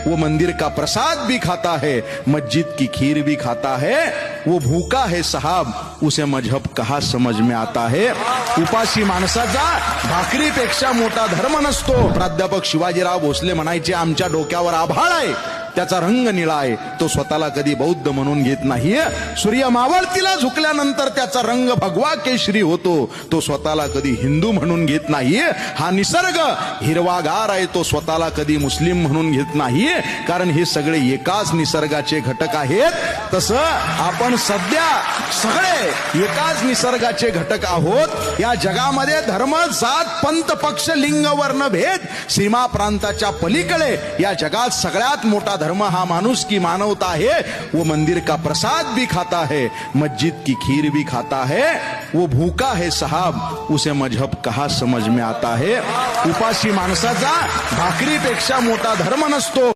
वो मंदिर का प्रसाद भी खाता है, मस्जिद की खीर भी खाता है। वो भूखा है साहब, उसे मजहब कहा समझ में आता है। उपाशी माणसाचा भाकरीपेक्षा मोठा धर्म नसतो। प्राध्यापक शिवाजीराव भोसले म्हणायचे, आमच्या डोक्यावर आभाळ आहे, त्याचा रंग निळा आहे, तो स्वतःला कधी बौद्ध म्हणून घेत नाहीये। सूर्य मावळतीला झुकल्यानंतर त्याचा रंग भगवा केशरी होतो, तो स्वतःला कधी हिंदू म्हणून घेत नाहीये। हा निसर्ग हिरवागार आहे, तो स्वतःला कधी मुस्लिम म्हणून घेत नाहीये, कारण हे सगळे एकाच निसर्गाचे घटक आहेत। तसं आपण सध्या सगळे एकाच निसर्गाचे घटक आहोत। या जगामध्ये धर्म, जात, पंथ, पक्ष, लिंग, वर्ण, भेद, सीमा प्रांताच्या पलीकडे या जगात सगळ्यात मोठा धर्म हा माणूस की मानवता है। वो मंदिर का प्रसाद भी खाता है, मस्जिद की खीर भी खाता है। वो भूखा है साहब, उसे मजहब कहा समझ में आता है। उपाशी माणसाचा भाकरीपेक्षा मोठा धर्म नसतो।